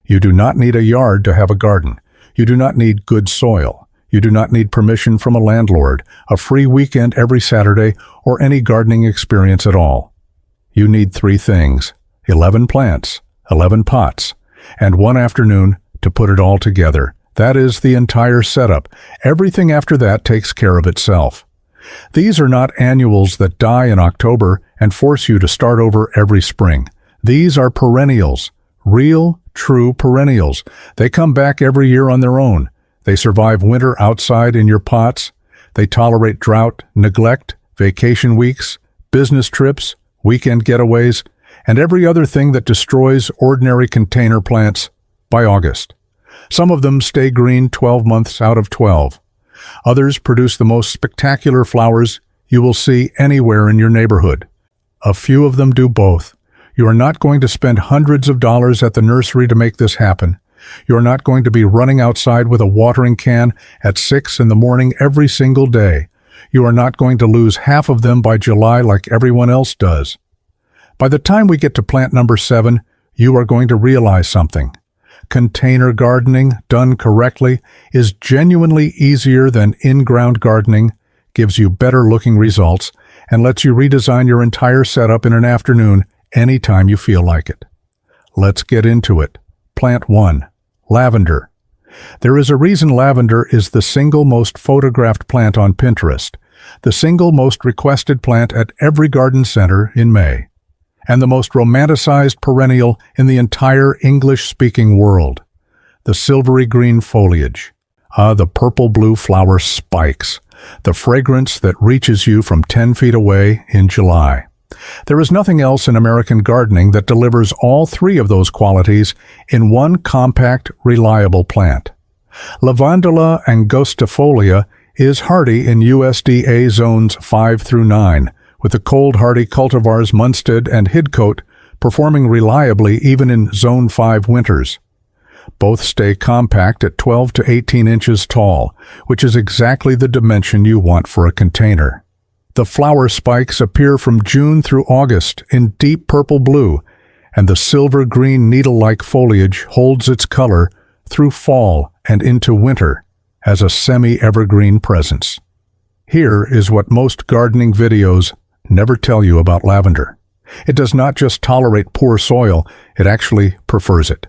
You do not need a yard to have a garden. You do not need good soil. You do not need permission from a landlord, a free weekend every Saturday, or any gardening experience at all. You need 3 things: 11 plants, 11 pots, and 1 afternoon to put it all together. That is the entire setup. Everything after that takes care of itself. These are not annuals that die in October and force you to start over every spring. These are perennials, real, true perennials. They come back every year on their own. They survive winter outside in your pots. They tolerate drought, neglect, vacation weeks, business trips, weekend getaways, and every other thing that destroys ordinary container plants by August. Some of them stay green 12 months out of 12. Others produce the most spectacular flowers you will see anywhere in your neighborhood. A few of them do both. You are not going to spend hundreds of dollars at the nursery to make this happen. You are not going to be running outside with a watering can at 6 in the morning every single day. You are not going to lose half of them by July like everyone else does. By the time we get to plant number 7, you are going to realize something. Container gardening, done correctly, is genuinely easier than in-ground gardening, gives you better-looking results, and lets you redesign your entire setup in an afternoon anytime you feel like it. Let's get into it. Plant 1. Lavender. There is a reason lavender is the single most photographed plant on Pinterest, the single most requested plant at every garden center in May, and the most romanticized perennial in the entire English-speaking world. The silvery green foliage. The purple-blue flower spikes. The fragrance that reaches you from 10 feet away in July. There is nothing else in American gardening that delivers all 3 of those qualities in one compact, reliable plant. Lavandula angustifolia is hardy in USDA zones 5 through 9, with the cold-hardy cultivars Munstead and Hidcote performing reliably even in Zone 5 winters. Both stay compact at 12 to 18 inches tall, which is exactly the dimension you want for a container. The flower spikes appear from June through August in deep purple-blue, and the silver-green needle-like foliage holds its color through fall and into winter as a semi-evergreen presence. Here is what most gardening videos never tell you about lavender. It does not just tolerate poor soil, it actually prefers it.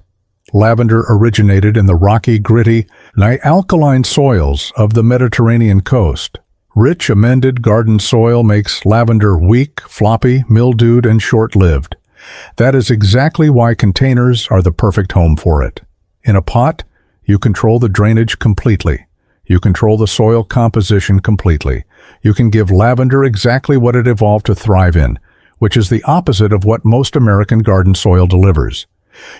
Lavender originated in the rocky, gritty, alkaline soils of the Mediterranean coast. Rich, amended garden soil makes lavender weak, floppy, mildewed, and short-lived. That is exactly why containers are the perfect home for it. In a pot, you control the drainage completely. You control the soil composition completely. You can give lavender exactly what it evolved to thrive in, which is the opposite of what most American garden soil delivers.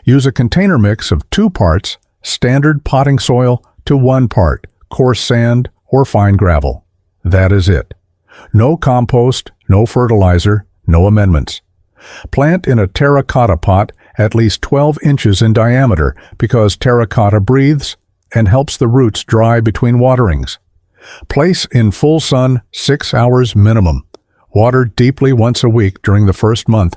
Use a container mix of 2 parts standard potting soil to 1 part coarse sand or fine gravel. That is it. No compost, no fertilizer, no amendments. Plant in a terracotta pot at least 12 inches in diameter because terracotta breathes and helps the roots dry between waterings. Place in full sun 6 hours minimum. Water deeply once a week during the first month,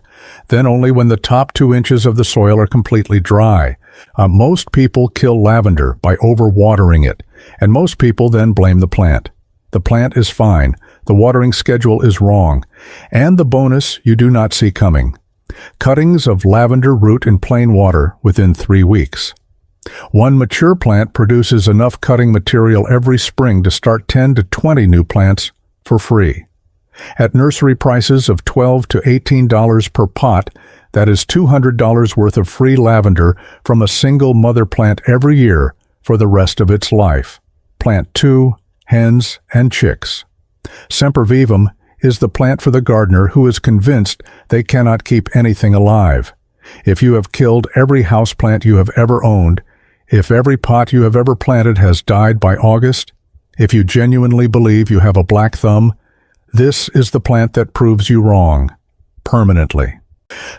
then only when the top 2 inches of the soil are completely dry. Most people kill lavender by overwatering it, and most people then blame the plant. The plant is fine, the watering schedule is wrong, and the bonus you do not see coming. Cuttings of lavender root in plain water within 3 weeks. One mature plant produces enough cutting material every spring to start 10 to 20 new plants for free. At nursery prices of $12 to $18 per pot, that is $200 worth of free lavender from a single mother plant every year for the rest of its life. Plant 2, hens, and chicks. Sempervivum is the plant for the gardener who is convinced they cannot keep anything alive. If you have killed every houseplant you have ever owned, if every pot you have ever planted has died by August, if you genuinely believe you have a black thumb, this is the plant that proves you wrong, permanently.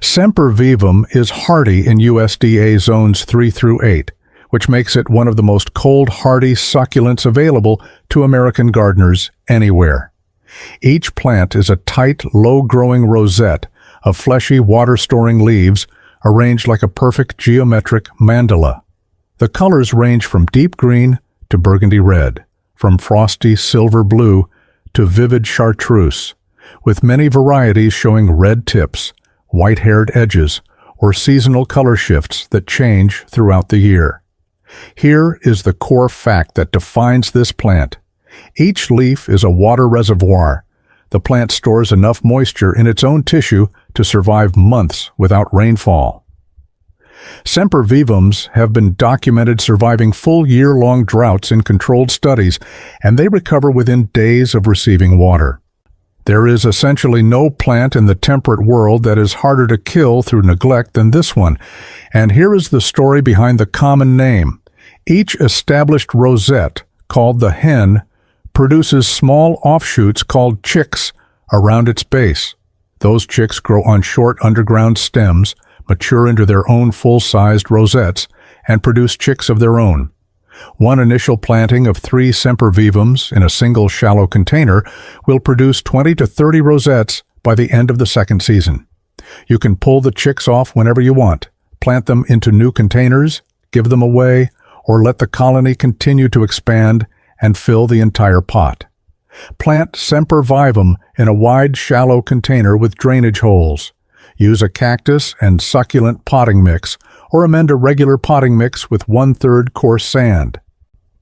Sempervivum is hardy in USDA zones 3 through 8, which makes it one of the most cold-hardy succulents available to American gardeners anywhere. Each plant is a tight, low-growing rosette of fleshy, water-storing leaves arranged like a perfect geometric mandala. The colors range from deep green to burgundy red, from frosty silver blue to vivid chartreuse, with many varieties showing red tips, white-haired edges, or seasonal color shifts that change throughout the year. Here is the core fact that defines this plant. Each leaf is a water reservoir. The plant stores enough moisture in its own tissue to survive months without rainfall. Sempervivums have been documented surviving full year-long droughts in controlled studies, and they recover within days of receiving water. There is essentially no plant in the temperate world that is harder to kill through neglect than this one, and here is the story behind the common name. Each established rosette, called the hen, produces small offshoots called chicks around its base. Those chicks grow on short underground stems, mature into their own full-sized rosettes, and produce chicks of their own. One initial planting of 3 sempervivums in a single shallow container will produce 20 to 30 rosettes by the end of the second season. You can pull the chicks off whenever you want, plant them into new containers, give them away, or let the colony continue to expand and fill the entire pot. Plant sempervivum in a wide, shallow container with drainage holes. Use a cactus and succulent potting mix, or amend a regular potting mix with 1/3 coarse sand.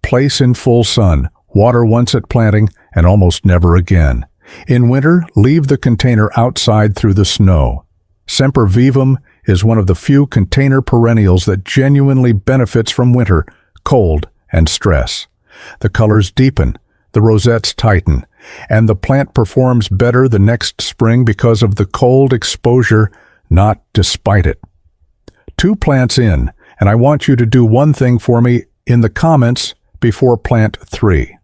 Place in full sun, water once at planting, and almost never again. In winter, leave the container outside through the snow. Sempervivum is one of the few container perennials that genuinely benefits from winter, cold, and stress. The colors deepen, the rosettes tighten, and the plant performs better the next spring because of the cold exposure, not despite it. 2 plants in, and I want you to do one thing for me in the comments before plant 3.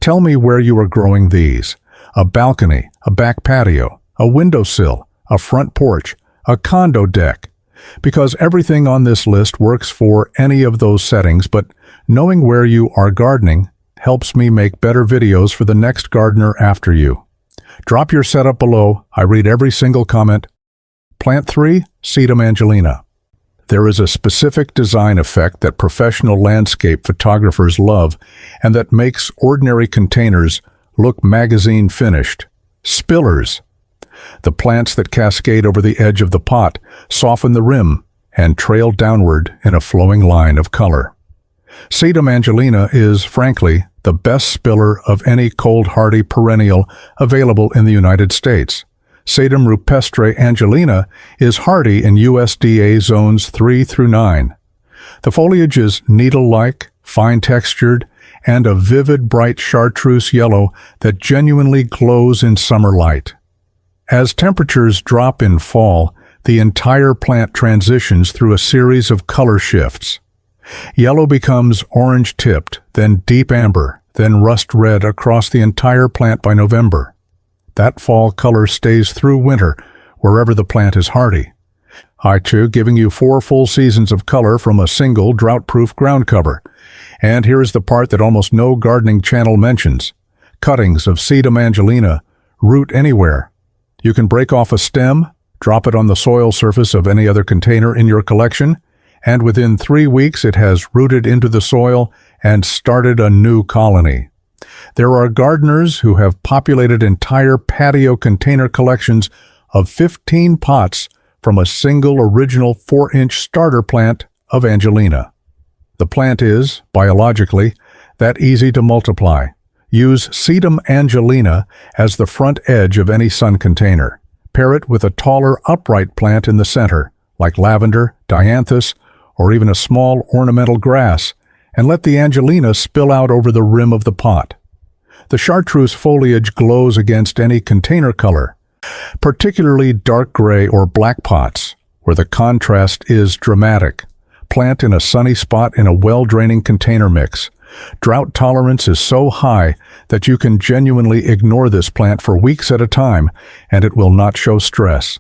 Tell me where you are growing these. A balcony, a back patio, a windowsill, a front porch, a condo deck. Because everything on this list works for any of those settings, but knowing where you are gardening helps me make better videos for the next gardener after you. Drop your setup below. I read every single comment. Plant 3, Sedum Angelina. There is a specific design effect that professional landscape photographers love and that makes ordinary containers look magazine finished. Spillers. The plants that cascade over the edge of the pot soften the rim and trail downward in a flowing line of color. Sedum Angelina is, frankly, the best spiller of any cold-hardy perennial available in the United States. Sedum rupestre Angelina is hardy in USDA zones 3 through 9. The foliage is needle-like, fine-textured, and a vivid, bright chartreuse yellow that genuinely glows in summer light. As temperatures drop in fall, the entire plant transitions through a series of color shifts. Yellow becomes orange-tipped, then deep amber, then rust red across the entire plant by November. That fall color stays through winter, wherever the plant is hardy. giving you 4 full seasons of color from a single drought-proof ground cover. And here is the part that almost no gardening channel mentions. Cuttings of Sedum Angelina root anywhere. You can break off a stem, drop it on the soil surface of any other container in your collection, and within 3 weeks it has rooted into the soil and started a new colony. There are gardeners who have populated entire patio container collections of 15 pots from a single original 4-inch starter plant of Angelina. The plant is, biologically, that easy to multiply. Use Sedum Angelina as the front edge of any sun container. Pair it with a taller upright plant in the center, like lavender, Dianthus, or even a small ornamental grass, and let the Angelina spill out over the rim of the pot. The chartreuse foliage glows against any container color, particularly dark gray or black pots, where the contrast is dramatic. Plant in a sunny spot in a well-draining container mix. Drought tolerance is so high that you can genuinely ignore this plant for weeks at a time, and it will not show stress.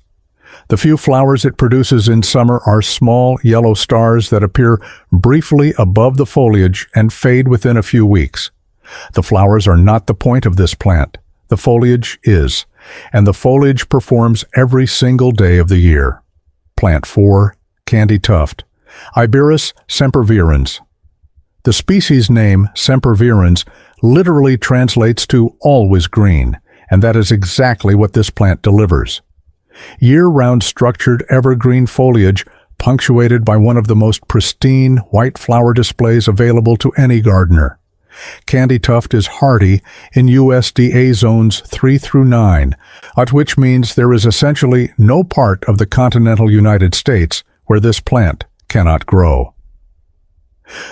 The few flowers it produces in summer are small yellow stars that appear briefly above the foliage and fade within a few weeks. The flowers are not the point of this plant. The foliage is, and the foliage performs every single day of the year. Plant 4, candy tuft, Iberis sempervirens. The species name, sempervirens, literally translates to always green, and that is exactly what this plant delivers. Year-round structured evergreen foliage punctuated by one of the most pristine white flower displays available to any gardener. Candy tuft is hardy in USDA zones 3 through 9, which means there is essentially no part of the continental United States where this plant cannot grow.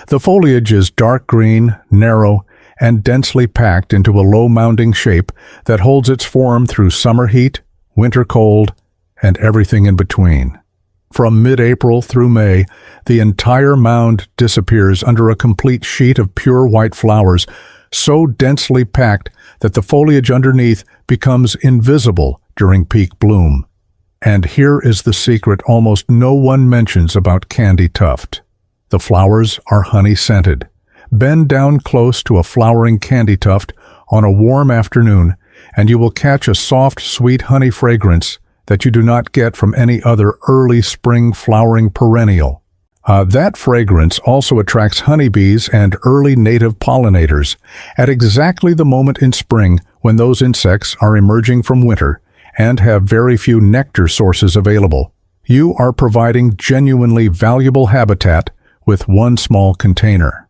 The foliage is dark green, narrow, and densely packed into a low-mounding shape that holds its form through summer heat, winter cold, and everything in between. From mid-April through May, the entire mound disappears under a complete sheet of pure white flowers, so densely packed that the foliage underneath becomes invisible during peak bloom. And here is the secret almost no one mentions about candy tuft. The flowers are honey-scented. Bend down close to a flowering candy tuft on a warm afternoon, and you will catch a soft, sweet honey fragrance that you do not get from any other early spring flowering perennial. That fragrance also attracts honeybees and early native pollinators at exactly the moment in spring when those insects are emerging from winter and have very few nectar sources available. You are providing genuinely valuable habitat with one small container.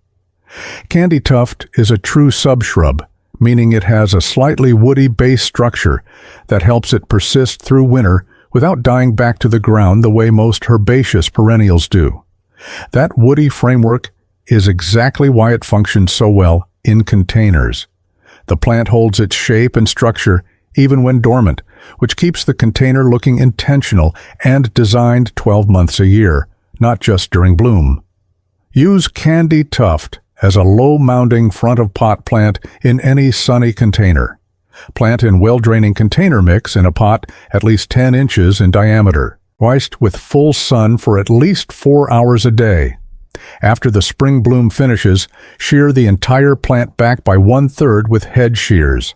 Candy tuft is a true subshrub, meaning it has a slightly woody base structure that helps it persist through winter without dying back to the ground the way most herbaceous perennials do. That woody framework is exactly why it functions so well in containers. The plant holds its shape and structure even when dormant, which keeps the container looking intentional and designed 12 months a year, not just during bloom. Use candy tuft as a low-mounding front-of-pot plant in any sunny container. Plant in well-draining container mix in a pot at least 10 inches in diameter, moist with full sun for at least 4 hours a day. After the spring bloom finishes, shear the entire plant back by 1/3 with head shears.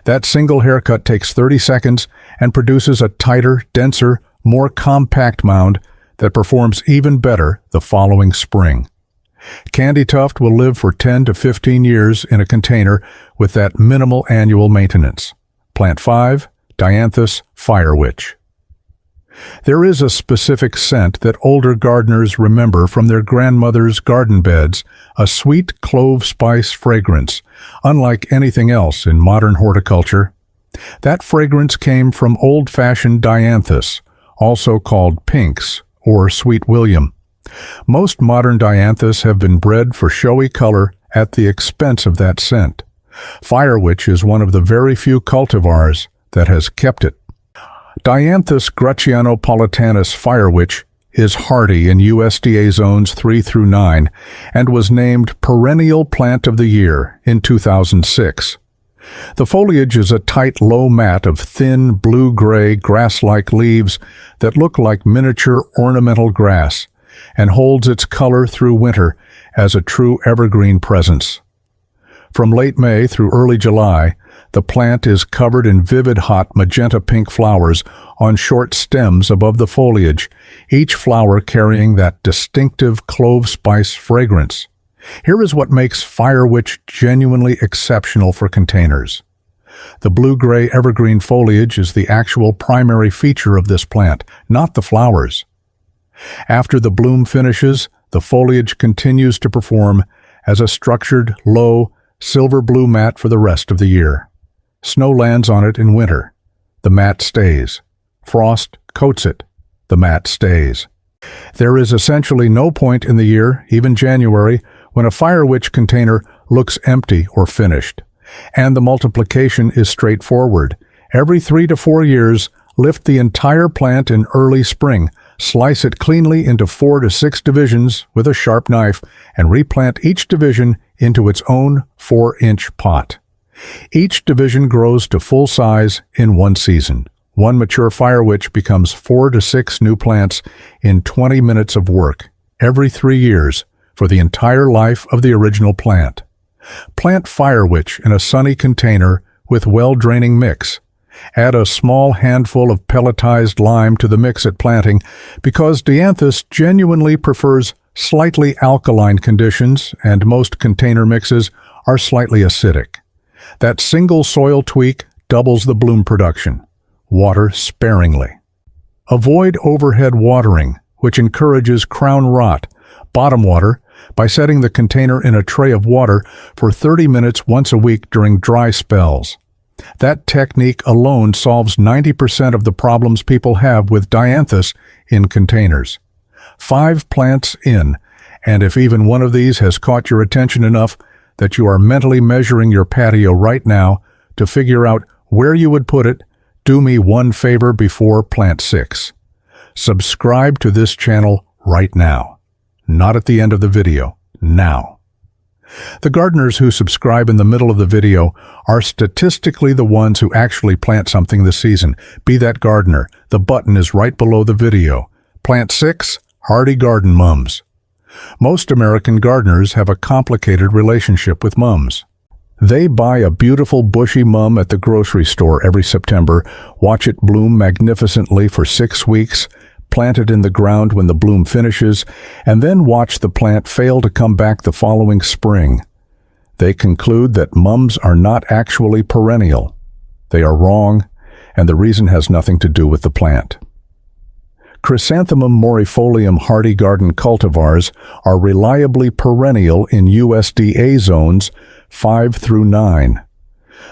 That single haircut takes 30 seconds and produces a tighter, denser, more compact mound that performs even better the following spring. Candy tuft will live for 10 to 15 years in a container with that minimal annual maintenance. Plant 5, Dianthus firewitch. There is a specific scent that older gardeners remember from their grandmother's garden beds, a sweet clove spice fragrance, unlike anything else in modern horticulture. That fragrance came from old-fashioned Dianthus, also called pinks or sweet William. Most modern Dianthus have been bred for showy color at the expense of that scent. Firewitch is one of the very few cultivars that has kept it. Dianthus gratianopolitanus firewitch is hardy in USDA zones 3 through 9 and was named Perennial Plant of the Year in 2006. The foliage is a tight, low mat of thin, blue-gray, grass-like leaves that look like miniature ornamental grass and holds its color through winter as a true evergreen presence. From late May through early July, the plant is covered in vivid hot magenta-pink flowers on short stems above the foliage, each flower carrying that distinctive clove spice fragrance. Here is what makes firewitch genuinely exceptional for containers. The blue-gray evergreen foliage is the actual primary feature of this plant, not the flowers. After the bloom finishes, the foliage continues to perform as a structured, low, silver-blue mat for the rest of the year. Snow lands on it in winter. The mat stays. Frost coats it. The mat stays. There is essentially no point in the year, even January, when a firewitch container looks empty or finished. And the multiplication is straightforward. Every 3 to 4 years, lift the entire plant in early spring, slice it cleanly into 4 to 6 divisions with a sharp knife, and replant each division into its own 4-inch pot. Each division grows to full size in one season. One mature firewitch becomes 4 to 6 new plants in 20 minutes of work, every 3 years, for the entire life of the original plant. Plant firewitch in a sunny container with well-draining mix, Add a small handful of pelletized lime to the mix at planting because Dianthus genuinely prefers slightly alkaline conditions and most container mixes are slightly acidic. That single soil tweak doubles the bloom production. Water sparingly. Avoid overhead watering, which encourages crown rot. Bottom water by setting the container in a tray of water for 30 minutes once a week during dry spells. That technique alone solves 90% of the problems people have with Dianthus in containers. 5 plants in, and if even one of these has caught your attention enough that you are mentally measuring your patio right now to figure out where you would put it, do me one favor before plant 6. Subscribe to this channel right now. Not at the end of the video, now. The gardeners who subscribe in the middle of the video are statistically the ones who actually plant something this season. Be that gardener. The button is right below the video. Plant 6, hardy garden mums. Most American gardeners have a complicated relationship with mums. They buy a beautiful bushy mum at the grocery store every September, watch it bloom magnificently for 6 weeks, plant it in the ground when the bloom finishes, and then watch the plant fail to come back the following spring. They conclude that mums are not actually perennial. They are wrong, and the reason has nothing to do with the plant. Chrysanthemum morifolium hardy garden cultivars are reliably perennial in USDA zones 5 through 9.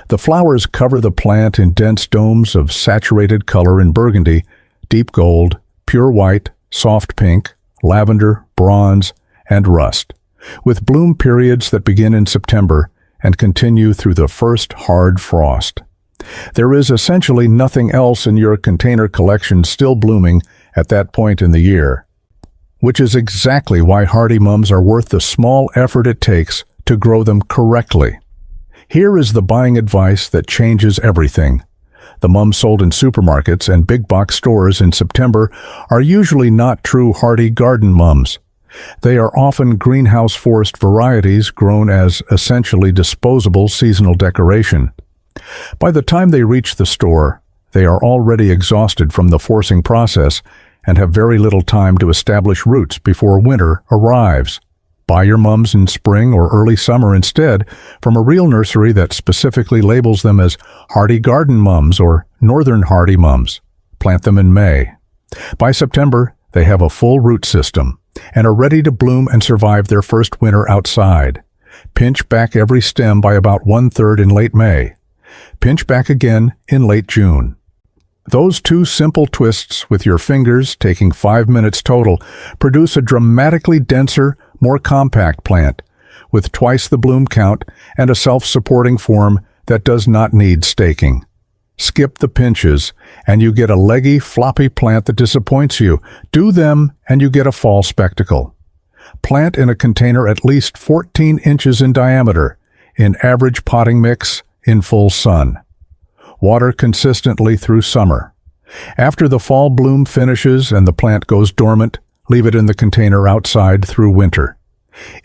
The flowers cover the plant in dense domes of saturated color in burgundy, deep gold, pure white, soft pink, lavender, bronze, and rust, with bloom periods that begin in September and continue through the first hard frost. There is essentially nothing else in your container collection still blooming at that point in the year, which is exactly why hardy mums are worth the small effort it takes to grow them correctly. Here is the buying advice that changes everything. The mums sold in supermarkets and big box stores in September are usually not true hardy garden mums. They are often greenhouse forest varieties grown as essentially disposable seasonal decoration. By the time they reach the store, they are already exhausted from the forcing process and have very little time to establish roots before winter arrives. Buy your mums in spring or early summer instead from a real nursery that specifically labels them as hardy garden mums or northern hardy mums. Plant them in May. By September, they have a full root system and are ready to bloom and survive their first winter outside. Pinch back every stem by about 1/3 in late May. Pinch back again in late June. Those 2 simple twists with your fingers, taking 5 minutes total, produce a dramatically denser, more compact plant, with twice the bloom count and a self-supporting form that does not need staking. Skip the pinches, and you get a leggy, floppy plant that disappoints you. Do them, and you get a fall spectacle. Plant in a container at least 14 inches in diameter, in average potting mix, in full sun. Water consistently through summer. After the fall bloom finishes and the plant goes dormant, leave it in the container outside through winter.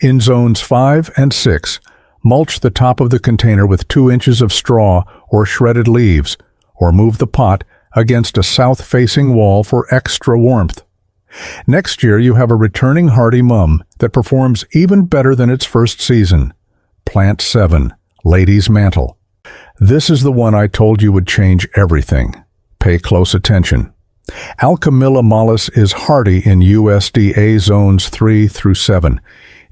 In zones 5 and 6, mulch the top of the container with 2 inches of straw or shredded leaves, or move the pot against a south-facing wall for extra warmth. Next year you have a returning hardy mum that performs even better than its first season. Plant 7, Lady's Mantle. This is the one I told you would change everything. Pay close attention. Alchemilla mollis is hardy in USDA zones 3 through 7.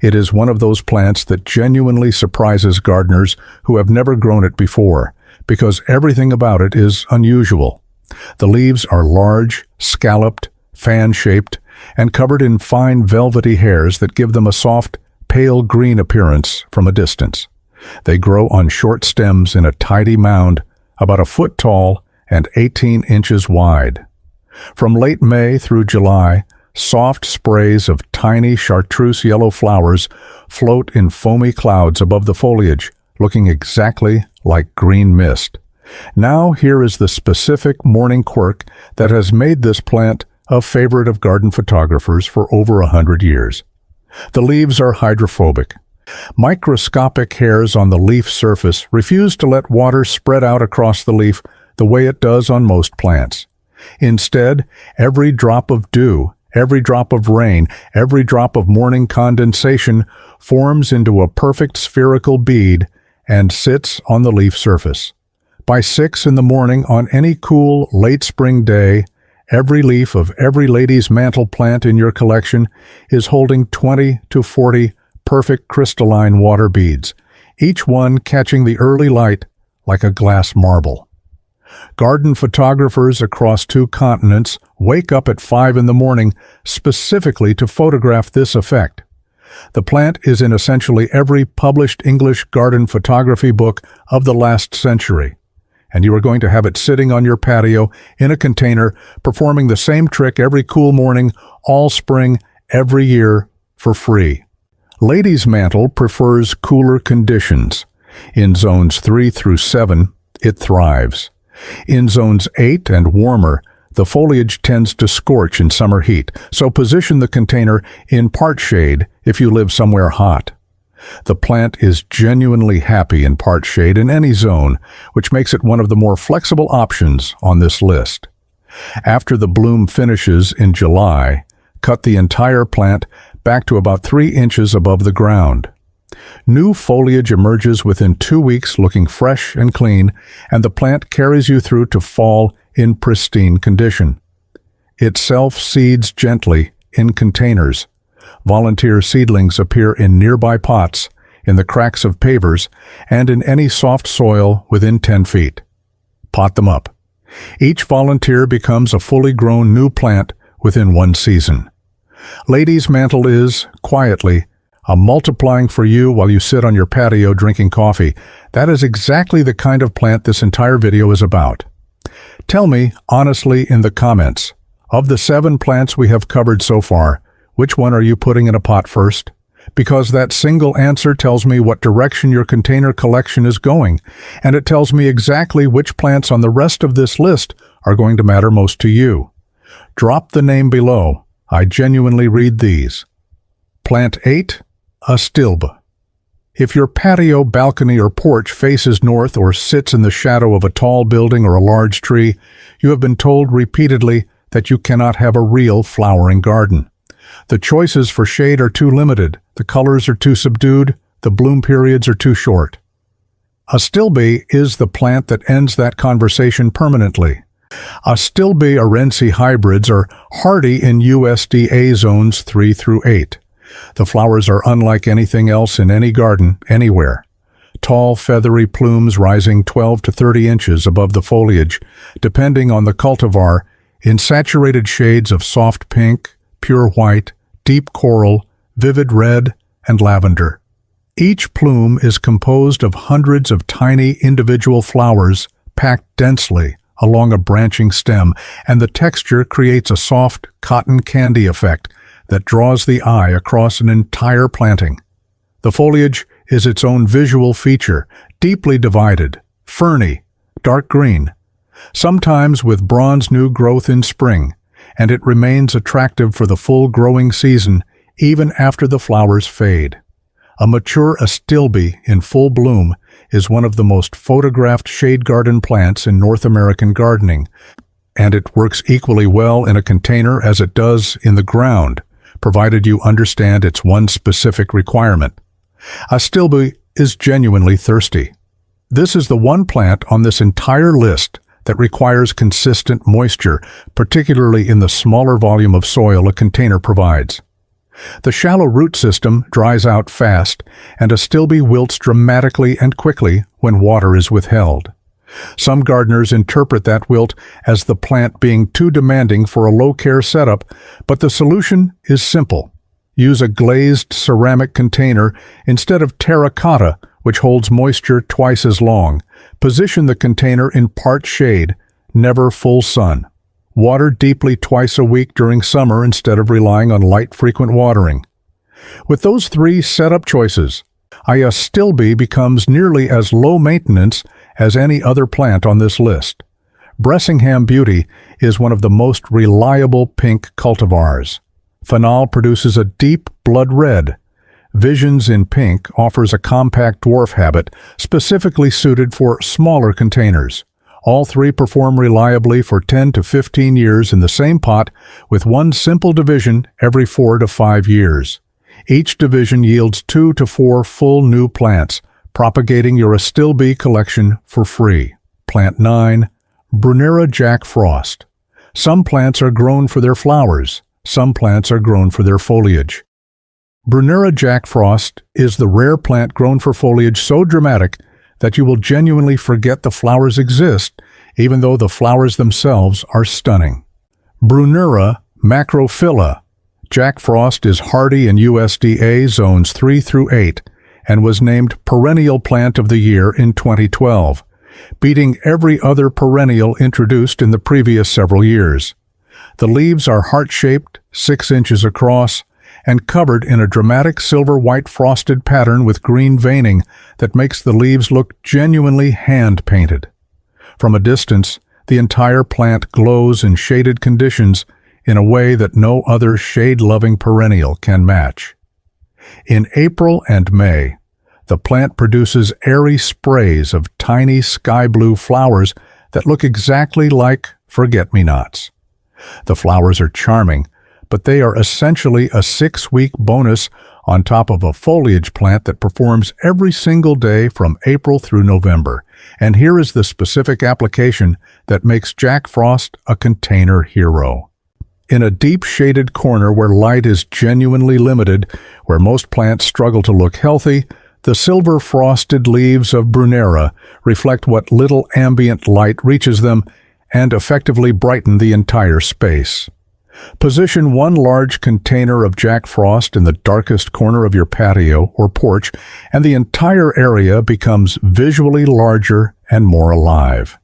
It is one of those plants that genuinely surprises gardeners who have never grown it before, because everything about it is unusual. The leaves are large, scalloped, fan-shaped, and covered in fine velvety hairs that give them a soft, pale green appearance from a distance. They grow on short stems in a tidy mound, about a foot tall and 18 inches wide. From late May through July, soft sprays of tiny chartreuse yellow flowers float in foamy clouds above the foliage, looking exactly like green mist. Now here is the specific morning quirk that has made this plant a favorite of garden photographers for over 100 years. The leaves are hydrophobic. Microscopic hairs on the leaf surface refuse to let water spread out across the leaf the way it does on most plants. Instead, every drop of dew, every drop of rain, every drop of morning condensation forms into a perfect spherical bead and sits on the leaf surface. By 6 in the morning on any cool, late spring day, every leaf of every lady's mantle plant in your collection is holding 20 to 40 perfect crystalline water beads, each one catching the early light like a glass marble. Garden photographers across 2 continents wake up at 5 in the morning specifically to photograph this effect. The plant is in essentially every published English garden photography book of the last century, and you are going to have it sitting on your patio in a container, performing the same trick every cool morning, all spring, every year, for free. Ladies' mantle prefers cooler conditions. In zones 3 through 7, it thrives. In zones 8 and warmer, the foliage tends to scorch in summer heat, so position the container in part shade if you live somewhere hot. The plant is genuinely happy in part shade in any zone, which makes it one of the more flexible options on this list. After the bloom finishes in July, cut the entire plant back to about 3 inches above the ground. New foliage emerges within 2 weeks looking fresh and clean, and the plant carries you through to fall in pristine condition. It self-seeds gently in containers. Volunteer seedlings appear in nearby pots, in the cracks of pavers, and in any soft soil within 10 feet. Pot them up. Each volunteer becomes a fully grown new plant within 1 season. Ladies' mantle is, quietly, a multiplying for you while you sit on your patio drinking coffee. That is exactly the kind of plant this entire video is about. Tell me, honestly, in the comments, of the 7 plants we have covered so far, which one are you putting in a pot first? Because that single answer tells me what direction your container collection is going, and it tells me exactly which plants on the rest of this list are going to matter most to you. Drop the name below. I genuinely read these. Plant 8, Astilbe. If your patio, balcony, or porch faces north or sits in the shadow of a tall building or a large tree, you have been told repeatedly that you cannot have a real flowering garden. The choices for shade are too limited, the colors are too subdued, the bloom periods are too short. Astilbe is the plant that ends that conversation permanently. Astilbe arensi hybrids are hardy in USDA zones 3 through 8. The flowers are unlike anything else in any garden, anywhere. Tall, feathery plumes rising 12 to 30 inches above the foliage, depending on the cultivar, in saturated shades of soft pink, pure white, deep coral, vivid red, and lavender. Each plume is composed of hundreds of tiny individual flowers packed densely along a branching stem, and the texture creates a soft cotton candy effect that draws the eye across an entire planting. The foliage is its own visual feature, deeply divided, ferny, dark green, sometimes with bronze new growth in spring, and it remains attractive for the full growing season even after the flowers fade. A mature Astilbe in full bloom is one of the most photographed shade garden plants in North American gardening, and it works equally well in a container as it does in the ground, provided you understand its one specific requirement. Astilbe is genuinely thirsty. This is the one plant on this entire list that requires consistent moisture, particularly in the smaller volume of soil a container provides. The shallow root system dries out fast, and Astilbe wilts dramatically and quickly when water is withheld. Some gardeners interpret that wilt as the plant being too demanding for a low-care setup, but the solution is simple. Use a glazed ceramic container instead of terracotta, which holds moisture twice as long. Position the container in part shade, never full sun. Water deeply twice a week during summer instead of relying on light, frequent watering. With those 3 setup choices, Astilbe becomes nearly as low maintenance as any other plant on this list. Bressingham Beauty is one of the most reliable pink cultivars. Fanal produces a deep blood red. Visions in Pink offers a compact dwarf habit specifically suited for smaller containers. All three perform reliably for 10 to 15 years in the same pot with one simple division every 4 to 5 years. Each division yields 2 to 4 full new plants, propagating your Astilbe collection for free. Plant 9. Brunnera Jack Frost. Some plants are grown for their flowers. Some plants are grown for their foliage. Brunnera Jack Frost is the rare plant grown for foliage so dramatic that you will genuinely forget the flowers exist, even though the flowers themselves are stunning. Brunnera macrophylla. Jack Frost is hardy in USDA zones 3 through 8 and was named Perennial Plant of the Year in 2012, beating every other perennial introduced in the previous several years. The leaves are heart-shaped, 6 inches across, and covered in a dramatic silver-white frosted pattern with green veining that makes the leaves look genuinely hand-painted. From a distance, the entire plant glows in shaded conditions in a way that no other shade-loving perennial can match. In April and May, the plant produces airy sprays of tiny sky-blue flowers that look exactly like forget-me-nots. The flowers are charming, but they are essentially a 6-week bonus on top of a foliage plant that performs every single day from April through November. And here is the specific application that makes Jack Frost a container hero. In a deep shaded corner where light is genuinely limited, where most plants struggle to look healthy, the silver frosted leaves of Brunnera reflect what little ambient light reaches them and effectively brighten the entire space. Position one large container of Jack Frost in the darkest corner of your patio or porch, and the entire area becomes visually larger and more alive.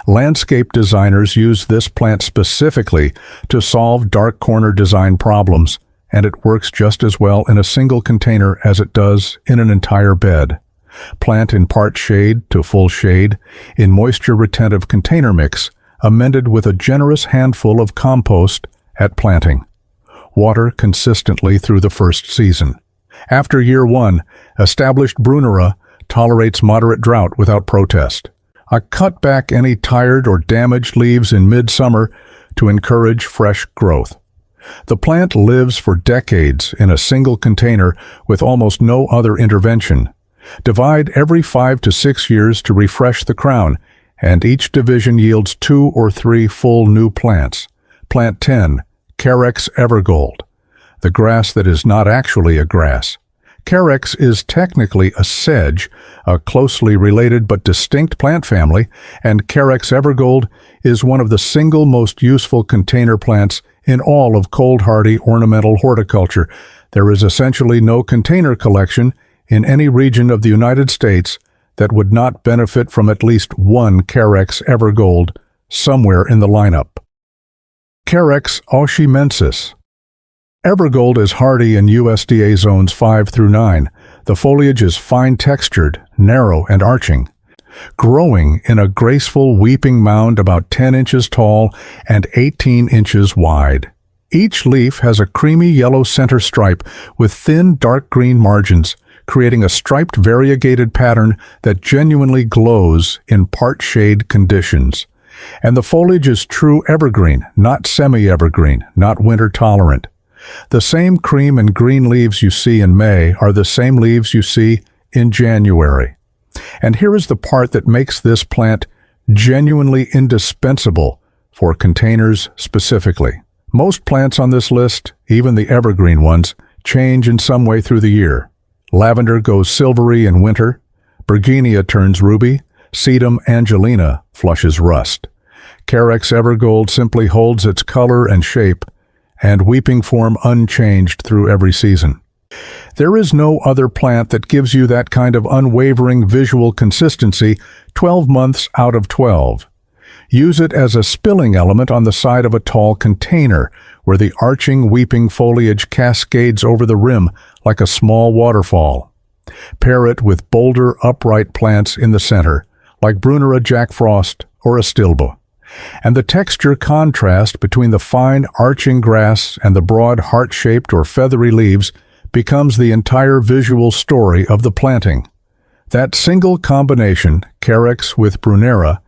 Landscape designers use this plant specifically to solve dark corner design problems, and it works just as well in a single container as it does in an entire bed. Plant in part shade to full shade in moisture-retentive container mix, amended with a generous handful of compost at planting. Water consistently through the first season. After year 1, established Brunnera tolerates moderate drought without protest. I cut back any tired or damaged leaves in midsummer to encourage fresh growth. The plant lives for decades in a single container with almost no other intervention. Divide every 5 to 6 years to refresh the crown, and each division yields 2 or 3 full new plants. Plant 10, Carex evergold, the grass that is not actually a grass. Carex is technically a sedge, a closely related but distinct plant family, and Carex evergold is one of the single most useful container plants in all of cold-hardy ornamental horticulture. There is essentially no container collection in any region of the United States that would not benefit from at least one Carex evergold somewhere in the lineup. Carex oshimensis. Evergold is hardy in USDA zones 5 through 9. The foliage is fine-textured, narrow, and arching, growing in a graceful weeping mound about 10 inches tall and 18 inches wide. Each leaf has a creamy yellow center stripe with thin dark green margins, creating a striped variegated pattern that genuinely glows in part-shade conditions. And the foliage is true evergreen, not semi-evergreen, not winter-tolerant. The same cream and green leaves you see in May are the same leaves you see in January. And here is the part that makes this plant genuinely indispensable for containers specifically. Most plants on this list, even the evergreen ones, change in some way through the year. Lavender goes silvery in winter. Bergenia turns ruby. Sedum Angelina flushes rust. Carex evergold simply holds its color and shape, and weeping form unchanged through every season. There is no other plant that gives you that kind of unwavering visual consistency 12 months out of 12. Use it as a spilling element on the side of a tall container, where the arching weeping foliage cascades over the rim like a small waterfall. Pair it with bolder, upright plants in the center, like Brunnera Jack Frost or Astilbe. And the texture contrast between the fine arching grass and the broad heart-shaped or feathery leaves becomes the entire visual story of the planting. That single combination, Carex with Brunnera,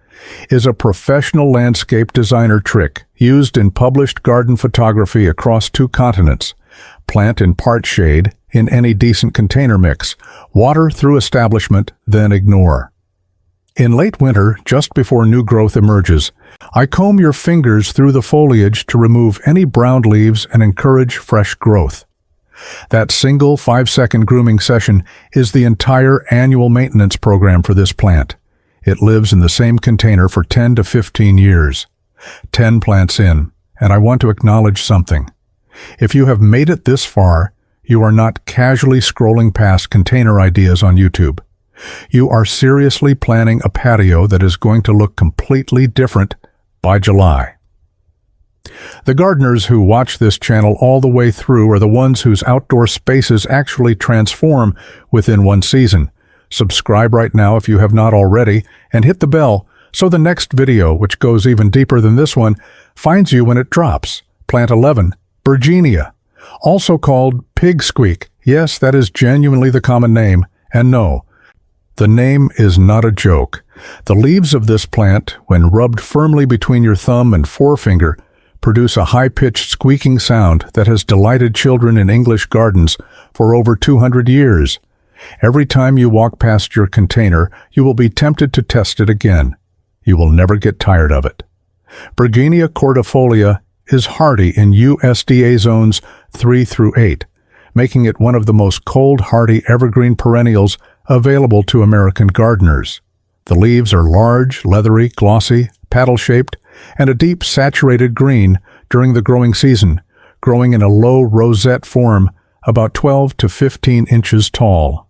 is a professional landscape designer trick used in published garden photography across 2 continents. Plant in part shade in any decent container mix. Water through establishment, then ignore. In late winter, just before new growth emerges, I comb your fingers through the foliage to remove any browned leaves and encourage fresh growth. That single 5-second grooming session is the entire annual maintenance program for this plant. It lives in the same container for 10 to 15 years. 10 plants in, and I want to acknowledge something. If you have made it this far, you are not casually scrolling past container ideas on YouTube. You are seriously planning a patio that is going to look completely different by July. The gardeners who watch this channel all the way through are the ones whose outdoor spaces actually transform within one season. Subscribe right now if you have not already, and hit the bell so the next video, which goes even deeper than this one, finds you when it drops. Plant 11, Bergenia, also called pig squeak. Yes, that is genuinely the common name, and no, the name is not a joke. The leaves of this plant, when rubbed firmly between your thumb and forefinger, produce a high-pitched squeaking sound that has delighted children in English gardens for over 200 years. Every time you walk past your container, you will be tempted to test it again. You will never get tired of it. Bergenia cordifolia is hardy in USDA zones 3 through 8, making it one of the most cold-hardy evergreen perennials available to American gardeners. The leaves are large, leathery, glossy, paddle-shaped, and a deep saturated green during the growing season, growing in a low rosette form about 12 to 15 inches tall.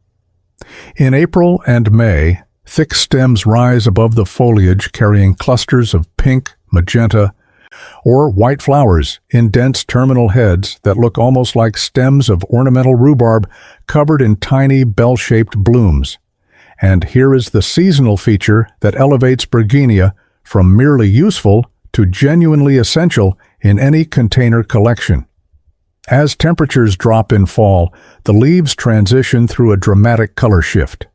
In April and May, thick stems rise above the foliage carrying clusters of pink, magenta, or white flowers in dense terminal heads that look almost like stems of ornamental rhubarb covered in tiny bell-shaped blooms. And here is the seasonal feature that elevates Bergenia from merely useful to genuinely essential in any container collection. As temperatures drop in fall, the leaves transition through a dramatic color shift.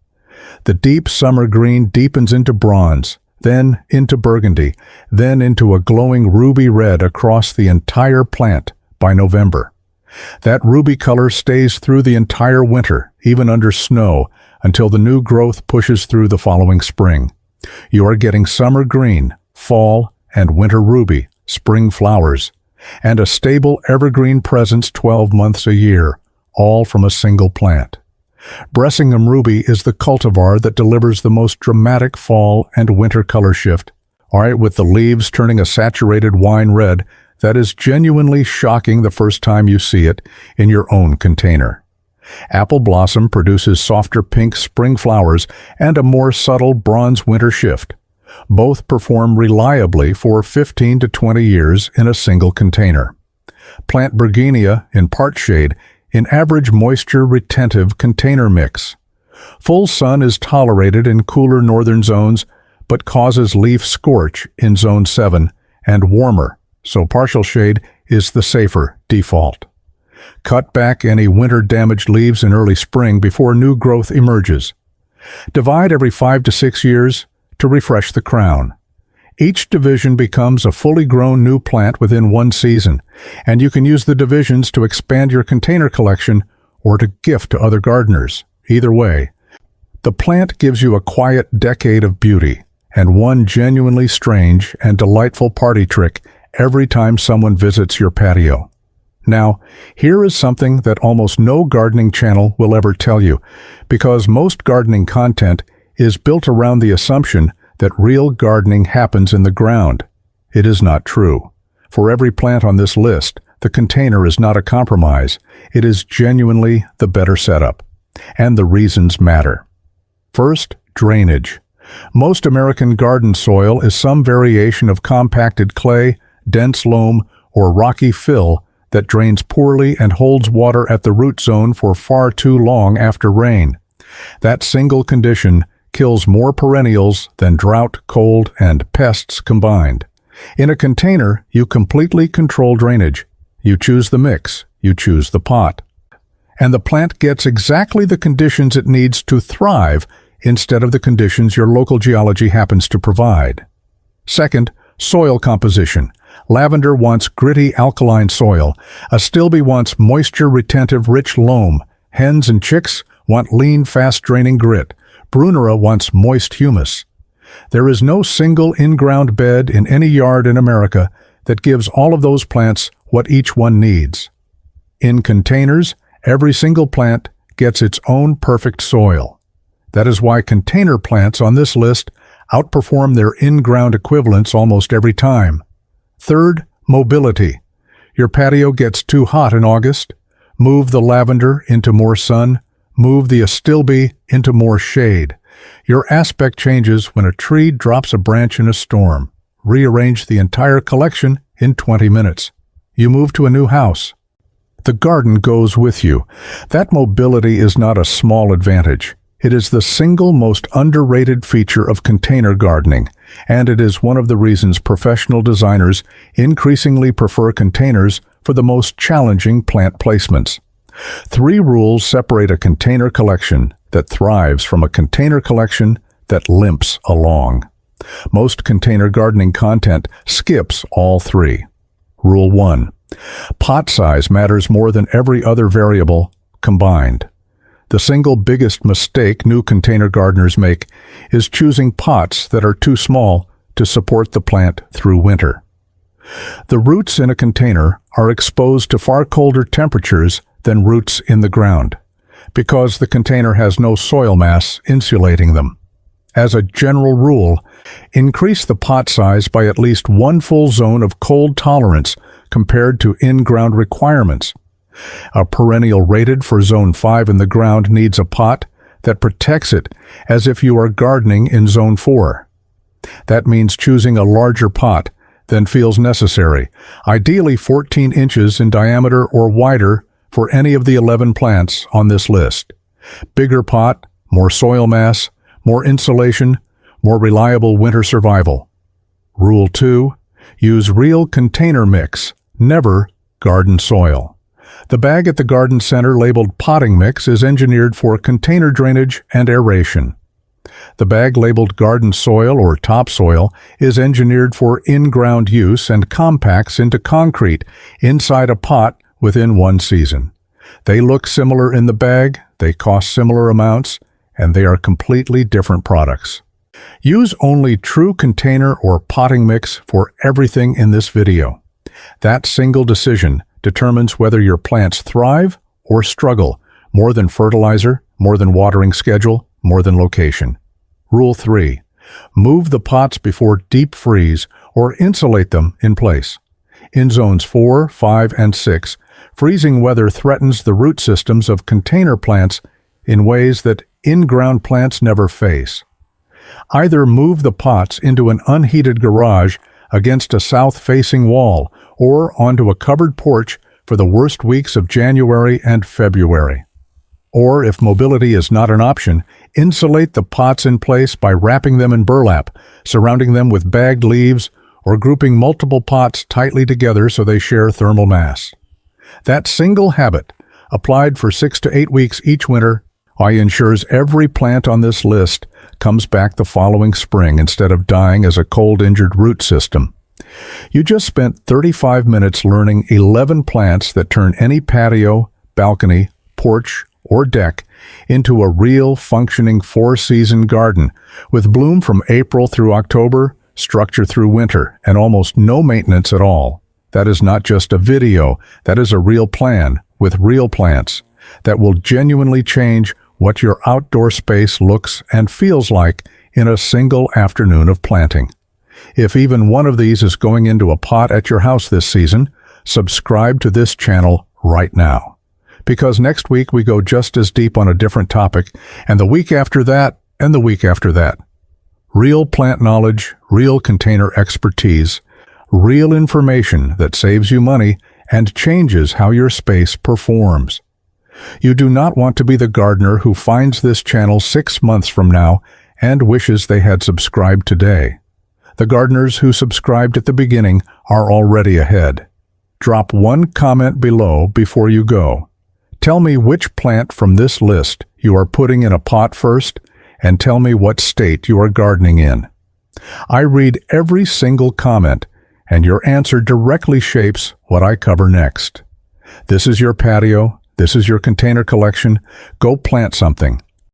The deep summer green deepens into bronze, then into burgundy, then into a glowing ruby red across the entire plant by November. That ruby color stays through the entire winter, even under snow, until the new growth pushes through the following spring. You are getting summer green, fall and winter ruby, spring flowers, and a stable evergreen presence 12 months a year, all from a single plant. Bressingham ruby is the cultivar that delivers the most dramatic fall and winter color shift. All right, with the leaves turning a saturated wine red, that is genuinely shocking the first time you see it in your own container. Apple blossom produces softer pink spring flowers and a more subtle bronze winter shift. Both perform reliably for 15 to 20 years in a single container. Plant Bergenia in part shade in average moisture retentive container mix. Full sun is tolerated in cooler northern zones, but causes leaf scorch in zone 7 and warmer, so partial shade is the safer default. Cut back any winter-damaged leaves in early spring before new growth emerges. Divide every 5 to 6 years to refresh the crown. Each division becomes a fully grown new plant within one season, and you can use the divisions to expand your container collection or to gift to other gardeners. Either way, the plant gives you a quiet decade of beauty and one genuinely strange and delightful party trick every time someone visits your patio. Now, here is something that almost no gardening channel will ever tell you, because most gardening content is built around the assumption that real gardening happens in the ground. It is not true. For every plant on this list, the container is not a compromise. It is genuinely the better setup. And the reasons matter. First, drainage. Most American garden soil is some variation of compacted clay, dense loam, or rocky fill that drains poorly and holds water at the root zone for far too long after rain. That single condition kills more perennials than drought, cold, and pests combined. In a container, you completely control drainage. You choose the mix, you choose the pot. And the plant gets exactly the conditions it needs to thrive instead of the conditions your local geology happens to provide. Second, soil composition. Lavender wants gritty alkaline soil. Astilbe wants moisture-retentive rich loam. Hens and chicks want lean, fast-draining grit. Brunnera wants moist humus. There is no single in-ground bed in any yard in America that gives all of those plants what each one needs. In containers, every single plant gets its own perfect soil. That is why container plants on this list outperform their in-ground equivalents almost every time. Third, mobility. Your patio gets too hot in August. Move the lavender into more sun. Move the astilbe into more shade. Your aspect changes when a tree drops a branch in a storm. Rearrange the entire collection in 20 minutes. You move to a new house. The garden goes with you. That mobility is not a small advantage. It is the single most underrated feature of container gardening, and it is one of the reasons professional designers increasingly prefer containers for the most challenging plant placements. 3 rules separate a container collection that thrives from a container collection that limps along. Most container gardening content skips all 3. Rule 1. Pot size matters more than every other variable combined. The single biggest mistake new container gardeners make is choosing pots that are too small to support the plant through winter. The roots in a container are exposed to far colder temperatures than roots in the ground, because the container has no soil mass insulating them. As a general rule, increase the pot size by at least 1 full zone of cold tolerance compared to in-ground requirements. A perennial rated for zone 5 in the ground needs a pot that protects it as if you are gardening in zone 4. That means choosing a larger pot than feels necessary, ideally 14 inches in diameter or wider for any of the 11 plants on this list. Bigger pot, more soil mass, more insulation, more reliable winter survival. Rule 2. Use real container mix, never garden soil. The bag at the garden center labeled potting mix is engineered for container drainage and aeration. The bag labeled garden soil or topsoil is engineered for in-ground use and compacts into concrete inside a pot within 1 season. They look similar in the bag, they cost similar amounts, and they are completely different products. Use only true container or potting mix for everything in this video. That single decision determines whether your plants thrive or struggle, more than fertilizer, more than watering schedule, more than location. Rule 3. Move the pots before deep freeze or insulate them in place. In zones 4, 5, and 6, freezing weather threatens the root systems of container plants in ways that in-ground plants never face. Either move the pots into an unheated garage against a south-facing wall or onto a covered porch for the worst weeks of January and February. Or, if mobility is not an option, insulate the pots in place by wrapping them in burlap, surrounding them with bagged leaves, or grouping multiple pots tightly together so they share thermal mass. That single habit, applied for 6 to 8 weeks each winter, ensures every plant on this list comes back the following spring instead of dying as a cold-injured root system. You just spent 35 minutes learning 11 plants that turn any patio, balcony, porch, or deck into a real, functioning 4-season garden with bloom from April through October, structure through winter, and almost no maintenance at all. That is not just a video, that is a real plan with real plants that will genuinely change what your outdoor space looks and feels like in a single afternoon of planting. If even one of these is going into a pot at your house this season, subscribe to this channel right now. Because next week we go just as deep on a different topic, and the week after that, and the week after that. Real plant knowledge, real container expertise, real information that saves you money and changes how your space performs. You do not want to be the gardener who finds this channel 6 months from now and wishes they had subscribed today. The gardeners who subscribed at the beginning are already ahead. Drop 1 comment below before you go. Tell me which plant from this list you are putting in a pot first, and tell me what state you are gardening in. I read every single comment, and your answer directly shapes what I cover next. This is your patio. This is your container collection. Go plant something.